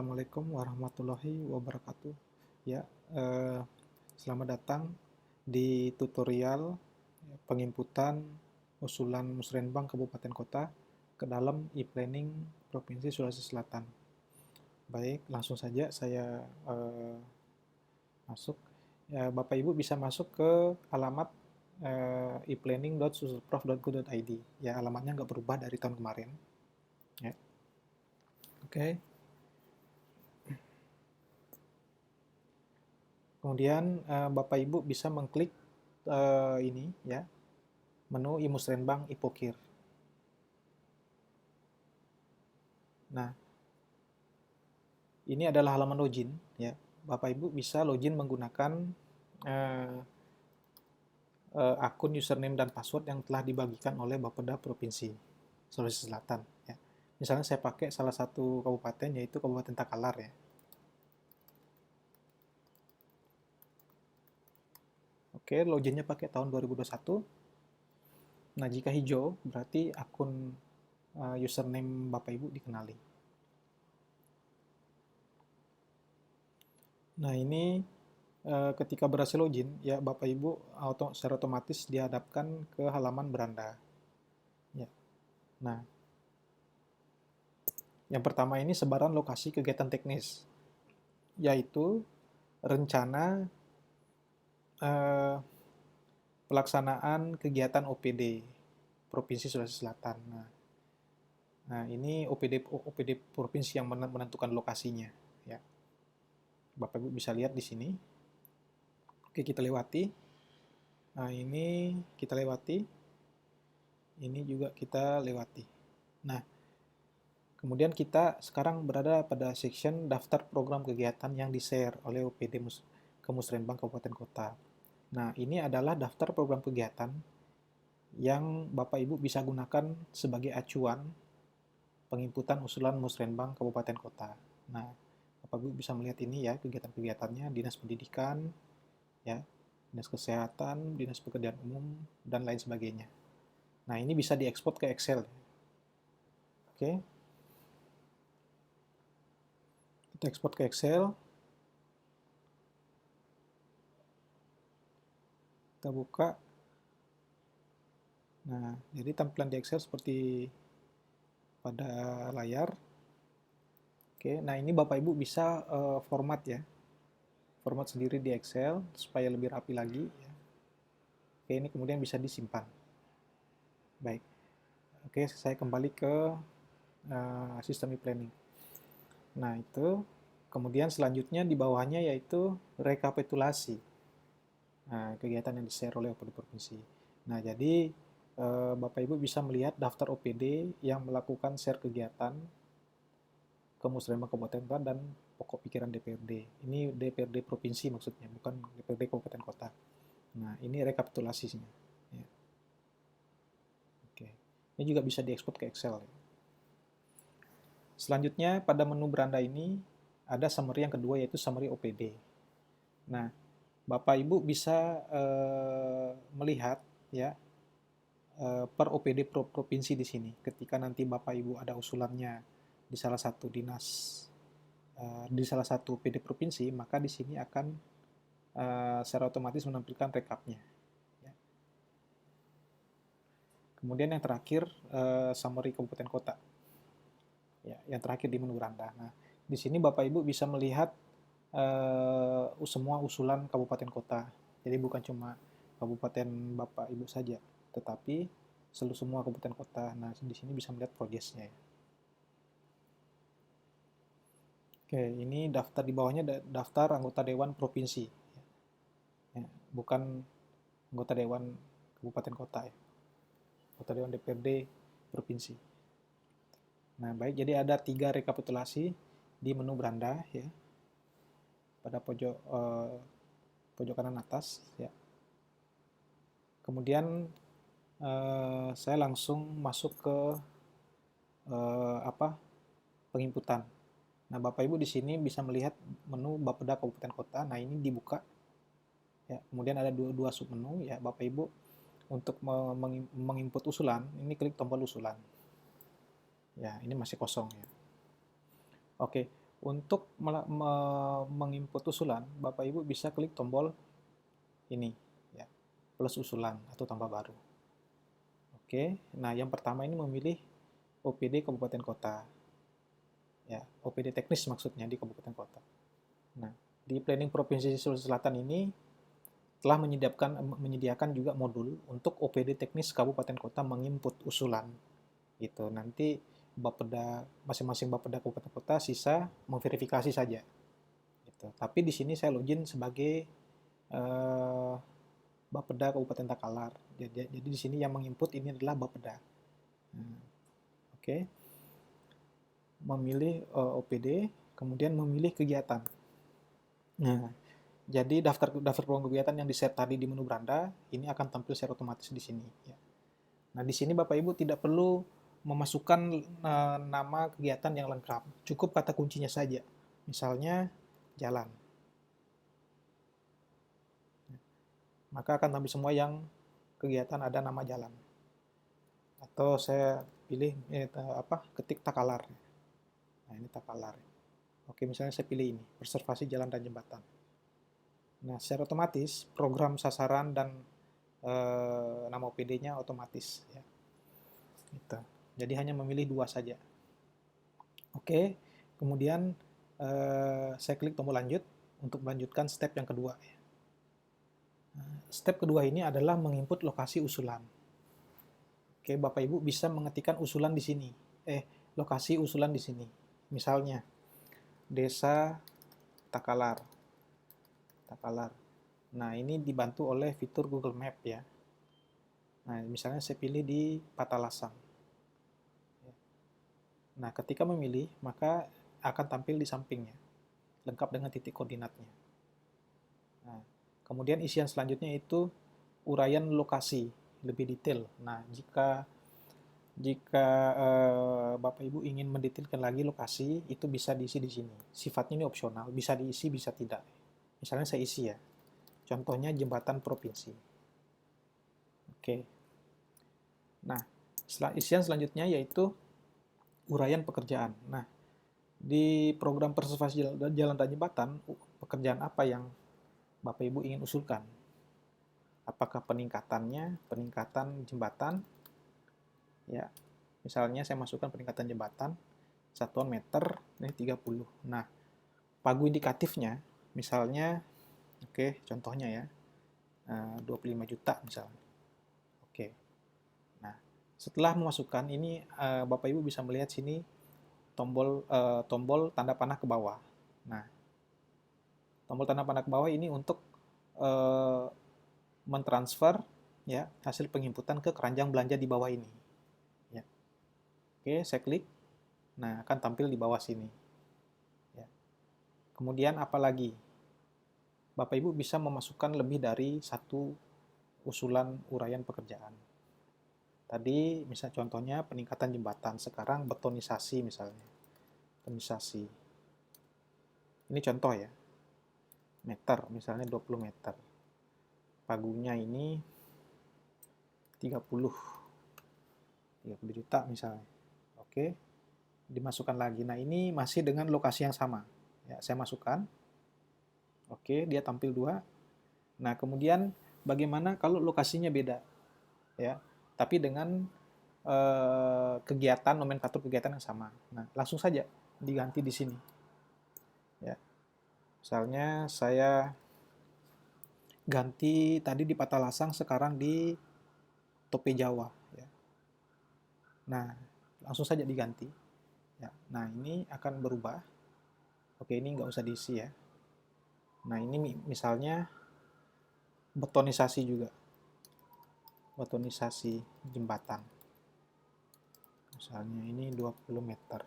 Assalamualaikum warahmatullahi wabarakatuh. Ya, selamat datang di tutorial penginputan usulan Musrenbang Kabupaten Kota ke dalam e-planning Provinsi Sulawesi Selatan. Baik, langsung saja saya masuk. Ya, Bapak Ibu bisa masuk ke alamat e-planning.susulprof.go.id. Ya, alamatnya nggak berubah dari tahun kemarin. Ya. Oke. Kemudian Bapak Ibu bisa mengklik ini ya, menu imusrenbang ipokir. Nah, ini adalah halaman login ya. Bapak Ibu bisa login menggunakan uh, akun username dan password yang telah dibagikan oleh Bapeda Provinsi Sulawesi Selatan ya. Misalnya saya pakai salah satu kabupaten yaitu Kabupaten Takalar ya. Oke, loginnya pakai tahun 2021. Nah, jika hijau berarti akun username Bapak Ibu dikenali. Nah, ini ketika berhasil login, ya Bapak Ibu secara otomatis dihadapkan ke halaman beranda. Ya. Nah, yang pertama ini sebaran lokasi kegiatan teknis, yaitu rencana pelaksanaan kegiatan OPD Provinsi Sulawesi Selatan. Nah, ini OPD provinsi yang menentukan lokasinya. Ya. Bapak Ibu bisa lihat di sini. Oke, kita lewati. Nah, ini kita lewati. Ini juga kita lewati. Nah, kemudian kita sekarang berada pada section daftar program kegiatan yang di-share oleh OPD Musrenbang Kabupaten Kota. Nah, ini adalah daftar program kegiatan yang Bapak Ibu bisa gunakan sebagai acuan penginputan usulan Musrenbang Kabupaten Kota. Nah, Bapak Ibu bisa melihat ini ya, kegiatan-kegiatannya, Dinas Pendidikan, ya, Dinas Kesehatan, Dinas Pekerjaan Umum, dan lain sebagainya. Nah, ini bisa diekspor ke Excel. Oke. Kita ekspor ke Excel. Kita buka. Nah, jadi tampilan di Excel seperti pada layar. Oke, nah ini Bapak Ibu bisa format ya. Format sendiri di Excel supaya lebih rapi lagi. Oke, ini kemudian bisa disimpan. Baik. Oke, saya kembali ke sistem e-planning. Nah, itu. Kemudian selanjutnya di bawahnya yaitu rekapitulasi. Nah, kegiatan yang di-share oleh OPD Provinsi. Nah, jadi Bapak Ibu bisa melihat daftar OPD yang melakukan share kegiatan ke Musrenbang Kabupaten Kota dan pokok pikiran DPRD. Ini DPRD Provinsi maksudnya, bukan DPRD Kabupaten Kota. Nah, ini rekapitulasinya. Ya. Oke. Ini juga bisa diekspor ke Excel. Selanjutnya, pada menu beranda ini, ada summary yang kedua, yaitu summary OPD. Nah, Bapak Ibu bisa melihat ya per OPD provinsi di sini. Ketika nanti Bapak Ibu ada usulannya di salah satu dinas, di salah satu OPD provinsi, maka di sini akan secara otomatis menampilkan rekapnya. Ya. Kemudian yang terakhir, summary kabupaten kota. Ya, yang terakhir di menu beranda. Nah, di sini Bapak Ibu bisa melihat semua usulan kabupaten kota. Jadi bukan cuma kabupaten Bapak Ibu saja, tetapi seluruh semua kabupaten kota. Nah, di sini bisa melihat progresnya. Ya. Oke, ini daftar di bawahnya daftar anggota dewan provinsi. Ya, bukan anggota dewan kabupaten kota ya. Anggota dewan DPRD provinsi. Nah, baik, jadi ada 3 rekapitulasi di menu beranda ya. Pada pojok kanan atas ya. Kemudian saya langsung masuk ke penginputan. Nah, Bapak Ibu di sini bisa melihat menu Bapeda Kabupaten Kota. Nah, ini dibuka. Ya, kemudian ada dua submenu ya, Bapak Ibu untuk menginput usulan, ini klik tombol usulan. Ya, ini masih kosong ya. Oke, Untuk menginput usulan, Bapak Ibu bisa klik tombol ini, ya, plus usulan atau tambah baru. Oke, nah yang pertama ini memilih OPD kabupaten kota, ya, OPD teknis maksudnya di kabupaten kota. Nah, di Planning Provinsi Sulawesi Selatan ini telah menyediakan juga modul untuk OPD teknis kabupaten kota menginput usulan. Gitu. Nanti Bapeda masing-masing Bapeda kabupaten kota sisa memverifikasi saja. Gitu. Tapi di sini saya login sebagai Bapeda Kabupaten Takalar. Jadi di sini yang menginput ini adalah Bapeda. Oke. Memilih OPD, kemudian memilih kegiatan. Nah, jadi daftar program kegiatan yang di-set tadi di menu beranda ini akan tampil secara otomatis di sini. Ya. Nah, di sini Bapak Ibu tidak perlu memasukkan nama kegiatan yang lengkap. Cukup kata kuncinya saja. Misalnya, jalan. Maka akan tampil semua yang kegiatan ada nama jalan. Atau saya pilih ketik Takalar. Nah, ini Takalar. Oke, misalnya saya pilih ini, preservasi jalan dan jembatan. Nah, secara otomatis program sasaran dan nama OPD-nya otomatis. Ya. Gitu. Jadi hanya memilih 2 saja. Oke, kemudian saya klik tombol lanjut untuk melanjutkan step yang kedua. Step kedua ini adalah menginput lokasi usulan. Oke, Bapak Ibu bisa mengetikkan usulan di sini. Lokasi usulan di sini. Misalnya, Desa Takalar. Takalar. Nah, ini dibantu oleh fitur Google Map ya. Nah, misalnya saya pilih di Patalasang. Nah, ketika memilih, maka akan tampil di sampingnya, lengkap dengan titik koordinatnya. Nah, kemudian isian selanjutnya itu uraian lokasi, lebih detail. Nah, jika Bapak Ibu ingin mendetailkan lagi lokasi, itu bisa diisi di sini. Sifatnya ini opsional, bisa diisi, bisa tidak. Misalnya saya isi ya. Contohnya jembatan provinsi. Oke. Nah, isian selanjutnya yaitu uraian pekerjaan. Nah, di program preservasi jalan dan jembatan, pekerjaan apa yang Bapak Ibu ingin usulkan? Apakah peningkatan jembatan, ya, misalnya saya masukkan peningkatan jembatan, satuan meter, ini 30. Nah, pagu indikatifnya, misalnya, oke, contohnya ya, 25 juta misalnya. Oke. Nah, setelah memasukkan ini, Bapak Ibu bisa melihat sini tombol tanda panah ke bawah. Nah, tombol tanda panah ke bawah ini untuk mentransfer ya hasil penginputan ke keranjang belanja di bawah ini. Ya. Oke, saya klik. Nah, akan tampil di bawah sini. Ya. Kemudian apa lagi? Bapak Ibu bisa memasukkan lebih dari satu usulan uraian pekerjaan. Tadi misalnya contohnya peningkatan jembatan, sekarang betonisasi misalnya. Betonisasi. Ini contoh ya. Meter, misalnya 20 meter. Pagunya ini 30 juta misalnya. Oke. Dimasukkan lagi. Nah, ini masih dengan lokasi yang sama. Ya, saya masukkan. Oke, dia tampil 2. Nah, kemudian bagaimana kalau lokasinya beda? Ya, tapi dengan kegiatan, nomenklatur kegiatan yang sama. Nah, langsung saja diganti di sini. Ya. Misalnya saya ganti tadi di Patalasang, sekarang di Tope Jawa. Ya. Nah, langsung saja diganti. Ya. Nah, ini akan berubah. Oke, ini nggak usah diisi ya. Nah, ini misalnya betonisasi juga. Betonisasi jembatan. Misalnya ini 20 meter.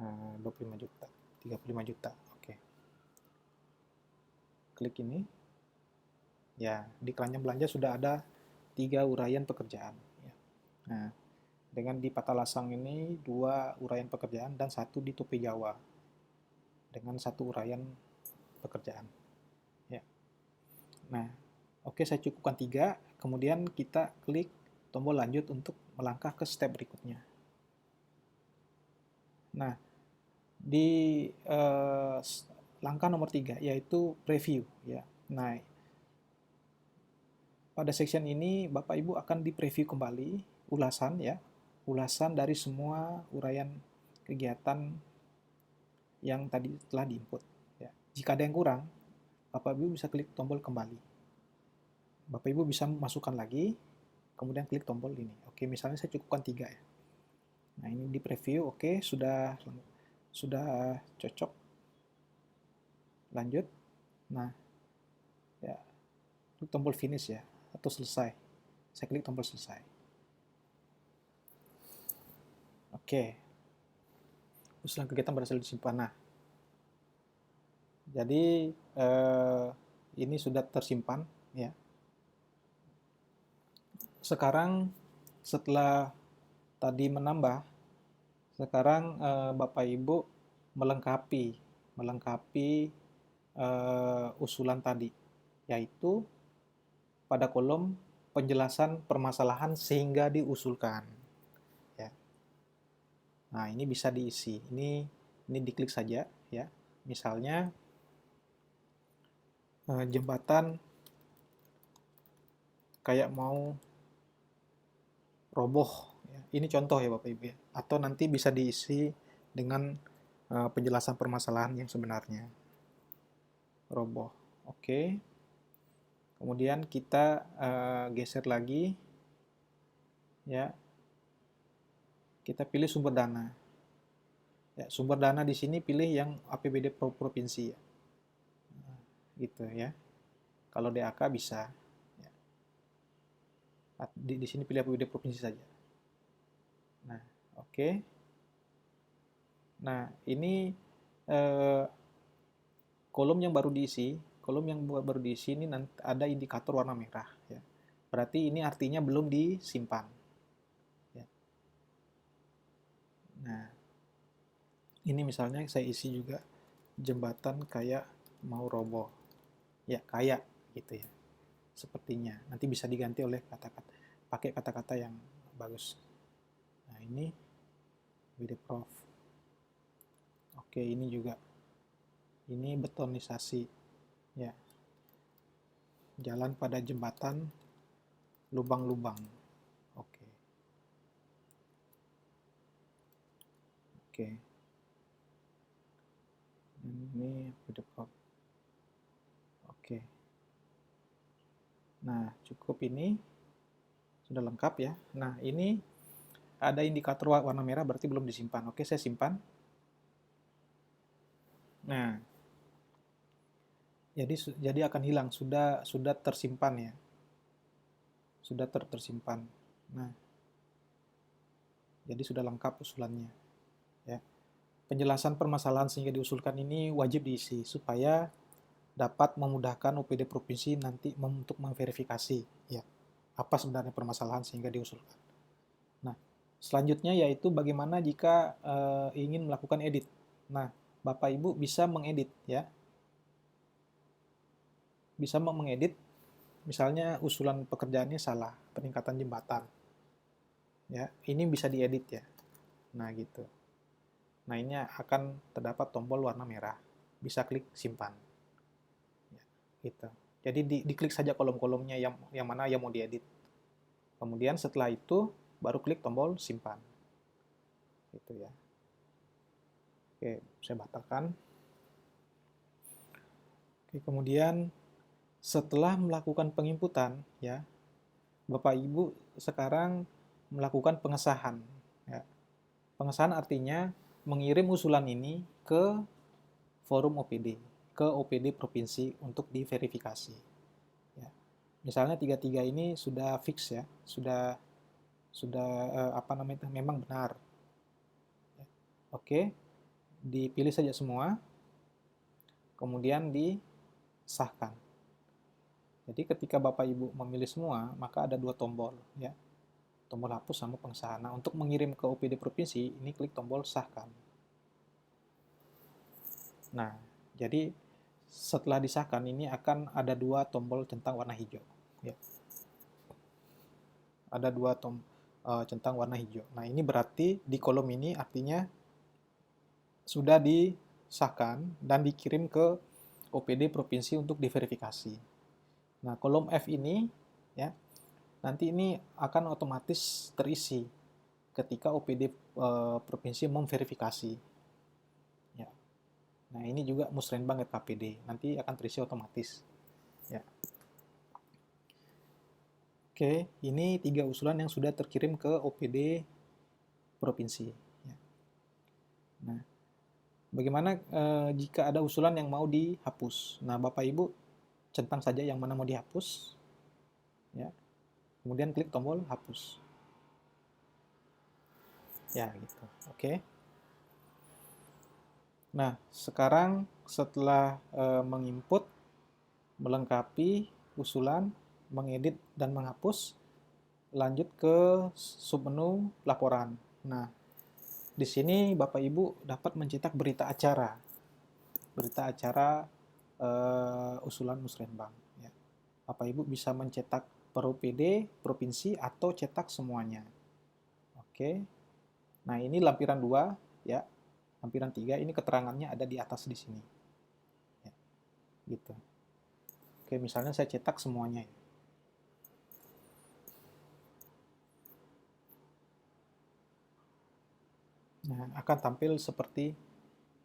25 juta. 35 juta. Oke. Klik ini. Ya, di keranjang belanja sudah ada 3 uraian pekerjaan. Ya. Nah, dengan di Patalasang ini 2 uraian pekerjaan dan 1 di Tope Jawa dengan 1 uraian pekerjaan. Ya. Nah, oke, saya cukupkan 3, kemudian kita klik tombol lanjut untuk melangkah ke step berikutnya. Nah, di langkah nomor 3 yaitu preview ya. Nah, pada section ini Bapak Ibu akan di-preview kembali ulasan ya, ulasan dari semua uraian kegiatan yang tadi telah diinput ya. Jika ada yang kurang, Bapak Ibu bisa klik tombol kembali. Bapak Ibu bisa masukkan lagi, kemudian klik tombol ini. Oke, misalnya saya cukupkan 3 ya. Nah, ini di preview, oke, sudah cocok. Lanjut. Nah, ya, klik tombol finish ya, atau selesai. Saya klik tombol selesai. Oke. Usulan kegiatan berhasil disimpan. Nah, jadi ini sudah tersimpan ya. Sekarang setelah tadi menambah, sekarang Bapak Ibu melengkapi usulan tadi, yaitu pada kolom penjelasan permasalahan sehingga diusulkan. Ya. Nah, ini bisa diisi. Ini diklik saja ya. Misalnya jembatan kayak mau roboh. Ya. Ini contoh ya Bapak Ibu ya. Atau nanti bisa diisi dengan penjelasan permasalahan yang sebenarnya. Roboh. Oke. Kemudian kita geser lagi. Ya. Kita pilih sumber dana. Ya, sumber dana di sini pilih yang APBD provinsi ya. Gitu ya. Kalau DAK bisa. Ya. Di sini pilih APBD provinsi saja. Nah, oke. Nah, ini kolom yang baru diisi ini nanti ada indikator warna merah ya. Berarti ini artinya belum disimpan. Ya. Nah, ini misalnya saya isi juga jembatan kayak mau roboh. Ya, kayak gitu ya. Sepertinya. Nanti bisa diganti oleh kata-kata, pakai kata-kata yang bagus. Nah, ini BD Prof. Oke, ini juga. Ini betonisasi. Ya. Jalan pada jembatan lubang-lubang. Oke. Oke. Ini BD Prof. Oke. Nah, cukup ini. Sudah lengkap ya. Nah, ini ada indikator warna merah berarti belum disimpan. Oke, saya simpan. Nah, jadi akan hilang, sudah tersimpan ya. Sudah tersimpan. Nah, jadi sudah lengkap usulannya ya. Penjelasan permasalahan sehingga diusulkan ini wajib diisi supaya dapat memudahkan OPD provinsi nanti untuk memverifikasi ya apa sebenarnya permasalahan sehingga diusulkan. Nah, selanjutnya yaitu bagaimana jika ingin melakukan edit. Nah, Bapak Ibu bisa mengedit ya. Bisa mengedit, misalnya usulan pekerjaannya salah, peningkatan jembatan. Ya, ini bisa diedit ya. Nah, gitu. Nah, ini akan terdapat tombol warna merah. Bisa klik simpan. Ya, gitu. Jadi diklik saja kolom-kolomnya yang mana yang mau diedit. Kemudian setelah itu baru klik tombol simpan. Gitu ya. Oke, saya batalkan. Oke, kemudian setelah melakukan penginputan ya, Bapak Ibu sekarang melakukan pengesahan ya. Pengesahan artinya mengirim usulan ini ke forum OPD, ke OPD provinsi untuk diverifikasi. Ya. Misalnya tiga-tiga ini sudah fix ya, sudah memang benar. Ya. Oke, dipilih saja semua, kemudian disahkan. Jadi ketika Bapak Ibu memilih semua, maka ada dua tombol ya. Tombol hapus sama pengesahan. Nah, untuk mengirim ke OPD provinsi, ini klik tombol sahkan. Nah, jadi setelah disahkan ini akan ada dua tombol centang warna hijau. Ya. Ada dua centang warna hijau. Nah, ini berarti di kolom ini artinya sudah disahkan dan dikirim ke OPD provinsi untuk diverifikasi. Nah, kolom F ini ya, nanti ini akan otomatis terisi ketika OPD provinsi memverifikasi. Ya. Nah, ini juga Musrenbang KPD, nanti akan terisi otomatis. Ya. Oke, ini 3 usulan yang sudah terkirim ke OPD provinsi. Ya. Nah, bagaimana jika ada usulan yang mau dihapus? Nah, Bapak Ibu centang saja yang mana mau dihapus, ya. Kemudian klik tombol hapus. Ya, gitu. Oke. Nah, sekarang setelah menginput, melengkapi usulan, mengedit dan menghapus, lanjut ke submenu laporan. Nah, di sini Bapak Ibu dapat mencetak berita acara. Berita acara usulan Musrenbang. Ya. Bapak Ibu bisa mencetak per OPD, provinsi, atau cetak semuanya. Oke. Nah, ini lampiran 2, ya. Lampiran 3, ini keterangannya ada di atas di sini. Ya, gitu. Oke, misalnya saya cetak semuanya. Nah, akan tampil seperti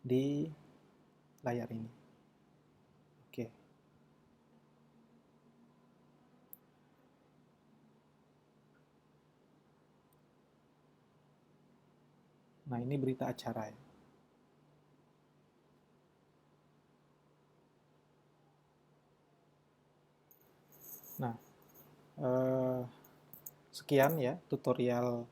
di layar ini. Oke. Nah, ini berita acara ya. Nah, sekian ya tutorial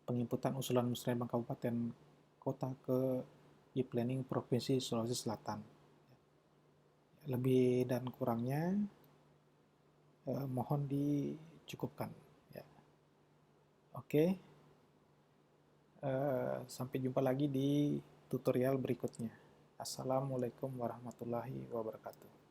penginputan usulan Musrenbang Kabupaten Kota ke e-planning Provinsi Sulawesi Selatan. Lebih dan kurangnya mohon dicukupkan. Ya. Oke, sampai jumpa lagi di tutorial berikutnya. Assalamualaikum warahmatullahi wabarakatuh.